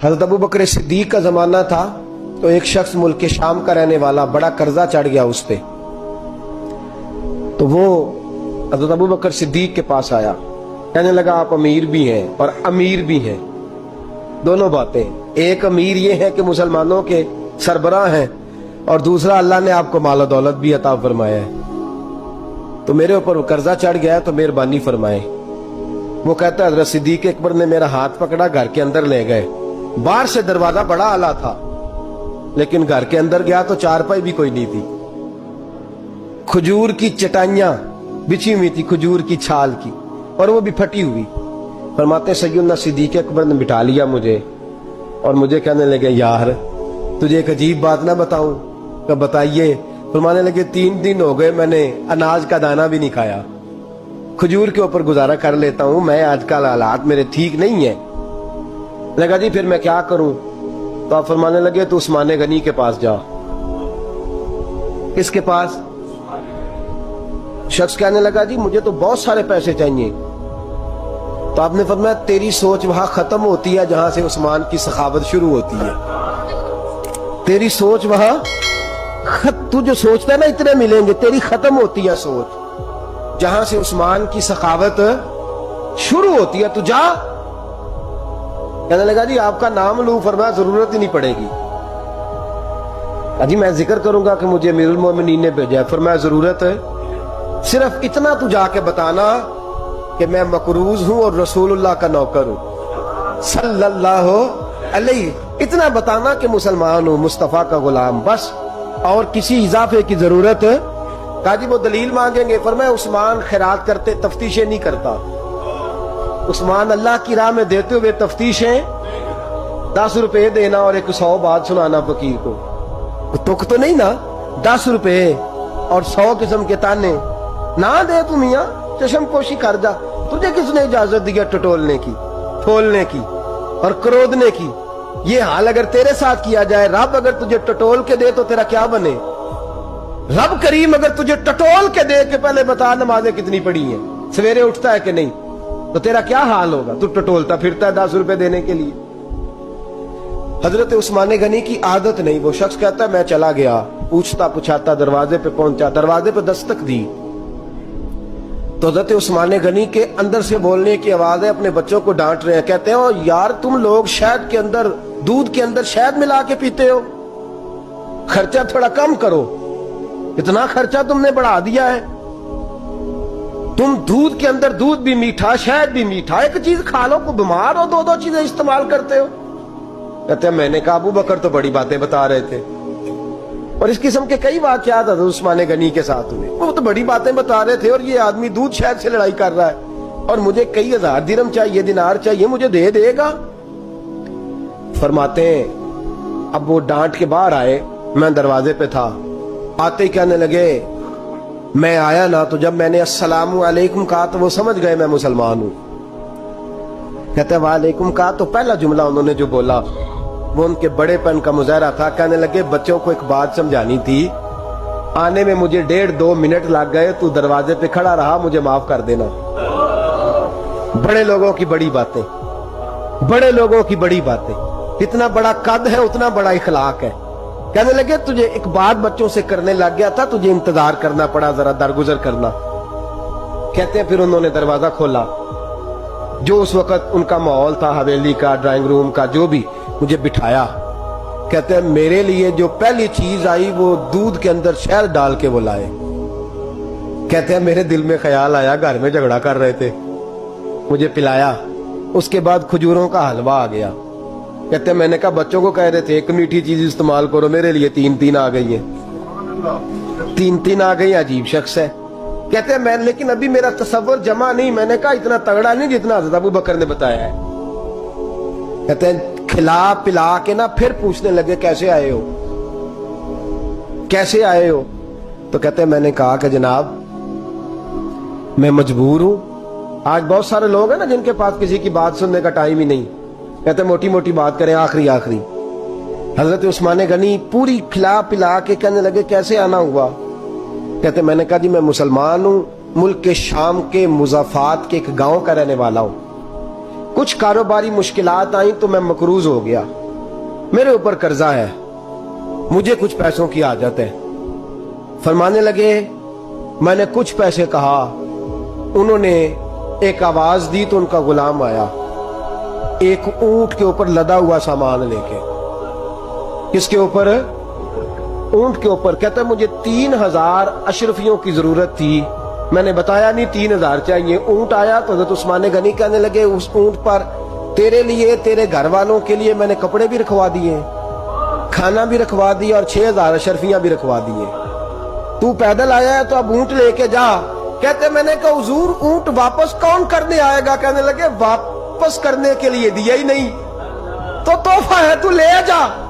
हज़रत अबू बकर सिद्दीक का ज़माना था तो एक शख्स मुल्क के शाम का रहने वाला, बड़ा कर्जा चढ़ गया उस पे, तो वो हज़रत अबू बकर सिद्दीक के पास आया, कहने लगा आप अमीर भी हैं और अमीर भी हैं, दोनों बातें। एक अमीर ये है कि मुसलमानों के सरबराह हैं, और दूसरा अल्लाह ने आपको माल और दौलत भी अता फरमाया है, तो मेरे ऊपर कर्जा चढ़ गया है तो मेहरबानी फरमाए। वो कहता है हज़रत सिद्दीक अकबर ने मेरा हाथ पकड़ा, घर के अंदर ले गए। बाहर से दरवाजा बड़ा आला था, लेकिन घर के अंदर गया तो चारपाई भी कोई नहीं थी, खजूर की चटाइयां बिछी हुई थी, खजूर की छाल की, और वो भी फटी हुई। फरमाते सैयदना सिद्दीक अकबर ने बिठा लिया मुझे, और मुझे कहने लगे यार तुझे एक अजीब बात ना बताऊं? क्या बताइए? फरमाने लगे 3 दिन हो गए मैंने अनाज का दाना भी नहीं खाया, खजूर के ऊपर गुजारा कर लेता हूं मैं, आजकल हालात मेरे ठीक नहीं है। लगा जी फिर मैं क्या करूं? तो आप फरमाने लगे तो उस्मान गनी के पास जा। किसके पास? शख्स कहने लगा जी मुझे तो बहुत सारे पैसे चाहिए। तो आपने फरमाया तेरी सोच वहां खत्म होती है जहां से उस्मान की सखावत शुरू होती है। तेरी सोच वहां तू जो सोचता है ना इतने मिलेंगे, तेरी खत्म होती है सोच जहां से उस्मान की सखावत शुरू होती है। तू जा। कहने लगा जी आपका नाम लूं? फरमाया जरूरत ही नहीं पड़ेगी। अजी मैं जिक्र करूंगा कि मुझे अमीरुल मोमिनीन ने भेजा है। फरमाया जरूरत है, सिर्फ इतना तू जाके बताना कि मैं मकरूज हूं और रसूलुल्लाह का नौकर हूं सल्लल्लाहु अलैहि, इतना बताना कि मुसलमान हूं, मुस्तफा का गुलाम, बस, और किसी इजाफे की जरूरत। कहा जी वो दलील मांगेंगे। फरमाया उस्मान खैरात करते तफ्तीशें नहीं करता, उस्मान अल्लाह की राह में देते हुए तफ्तीशें 10 रुपए देना और 100 बात सुनाना फकीर को, तुक तो नहीं ना? 10 रुपए और 100 किस्म के ताने ना दे तू मियां, चशम पोशी कर जा। तुझे किसने इजाजत दी टटोलने की, ठोलने की और क्रोधने की? ये हाल अगर तेरे साथ किया जाए, रब अगर तुझे टटोल के दे तो तेरा क्या बने? रब करीम अगर तुझे टटोल के दे के पहले बता नमाजें कितनी पड़ी हैं, सवेरे उठता है कि नहीं, तो तेरा क्या हाल होगा? तू टटोलता फिरता है 10 रुपए देने के लिए। हजरत उस्मान गनी की आदत नहीं। वो शख्स कहता है मैं चला गया, पूछता पुछाता दरवाजे पे पहुंचा, दरवाजे पे दस्तक दी तो हजरत उस्मान गनी के अंदर से बोलने की आवाज है, अपने बच्चों को डांट रहे हैं। कहते हैं ओ यार तुम लोग शहद के अंदर, दूध के अंदर शहद मिला के पीते हो, खर्चा थोड़ा कम करो, इतना खर्चा तुमने बढ़ा दिया है। तुम दूध के अंदर दूध भी मीठा, शहद भी मीठा, एक चीज खा लो, को बीमार हो, 2-2 चीजें इस्तेमाल करते हो। कहते हैं मैंने कहा अबू बकर तो बड़ी बातें बता रहे थे, और इस किस्म के कई वाकयात उस्मान गनी के साथ हुए। वो तो बड़ी बातें बता रहे थे और ये आदमी दूध शहद से लड़ाई कर रहा है, और मुझे कई 1000 दिरहम चाहिए, दिनार चाहिए, मुझे दे देगा? फरमाते हैं अब वो डांट के बाहर आए, मैं दरवाजे पे था, आते ही कहने लगे मैं आया ना तो जब मैंने अस्सलामु अलैकुम कहा तो वो समझ गए मैं मुसलमान हूं। कहते वालेकुम कहा तो पहला जुमला उन्होंने जो बोला वो उनके बड़ेपन का मुजाहरा था। कहने लगे बच्चों को एक बात समझानी थी, आने में मुझे 1.5-2 मिनट लग गए, तू दरवाजे पे खड़ा रहा, मुझे माफ कर देना। बड़े लोगों की बड़ी बातें, बड़े लोगों की बड़ी बातें, जितना बड़ा कद है उतना बड़ा इखलाक है। कहने लगे तुझे एक बात बच्चों से करने लग गया था, तुझे इंतजार करना पड़ा, जरा दरगुजर करना। कहते हैं फिर उन्होंने दरवाजा खोला, जो उस वक्त उनका माहौल था हवेली का, ड्राइंग रूम का, जो भी, मुझे बिठाया। कहते हैं मेरे लिए जो पहली चीज आई वो दूध के अंदर शहद डाल के वो लाए। कहते हैं मेरे दिल में ख्याल आया घर में झगड़ा कर रहे थे, मुझे पिलाया, उसके बाद खजूरों का हलवा आ गया। कहते हैं मैंने कहा बच्चों को कह रहे थे एक मीठी चीज इस्तेमाल करो, मेरे लिए 3-3 आ गई है, 3-3 आ गई, अजीब शख्स है। कहते हैं मैं, लेकिन अभी मेरा तसव्वुर जमा नहीं। मैंने कहा इतना तगड़ा नहीं जितना हज़रत अबू बकर ने बताया है। कहते हैं खिला पिला के ना फिर पूछने लगे कैसे आए हो, कैसे आए हो? तो कहते हैं मैंने कहा कि जनाब मैं मजबूर हूं। आज बहुत सारे लोग हैं ना जिनके पास किसी की बात सुनने का टाइम ही नहीं। कहते मोटी मोटी बात करें, आखिरी आखिरी। हजरत उस्मान गनी पूरी खिला पिला के कहने लगे कैसे आना हुआ? कहते मैंने कहा जी मैं मुसलमान हूं, मुल्क के शाम के मुज़ाफात के एक गांव का रहने वाला हूं। کچھ کاروباری مشکلات آئیں تو میں مقروض ہو گیا، میرے اوپر قرضہ ہے، مجھے کچھ پیسوں کی حاجت ہے۔ فرمانے لگے میں نے کچھ پیسے کہا، انہوں نے ایک آواز دی تو ان کا غلام آیا ایک اونٹ کے اوپر لدا ہوا سامان لے کے۔ کس کے اوپر؟ اونٹ کے اوپر۔ کہتا ہے مجھے 3000 اشرفیوں کی ضرورت تھی، میں نے بتایا نہیں 3000 چاہیے۔ اونٹ آیا تو حضرت عثمان غنی کہنے لگے اس اونٹ پر تیرے لیے، تیرے گھر والوں کے لیے میں نے کپڑے بھی رکھوا دیے، کھانا بھی رکھوا دیا، اور 6000 اشرفیاں بھی رکھوا دیے، تو پیدل آیا ہے تو اب اونٹ لے کے جا۔ کہتے میں نے کہا حضور اونٹ واپس کون کرنے آئے گا؟ کہنے لگے واپس کرنے کے لیے دیا ہی نہیں تو تحفہ ہے، تو لے جا۔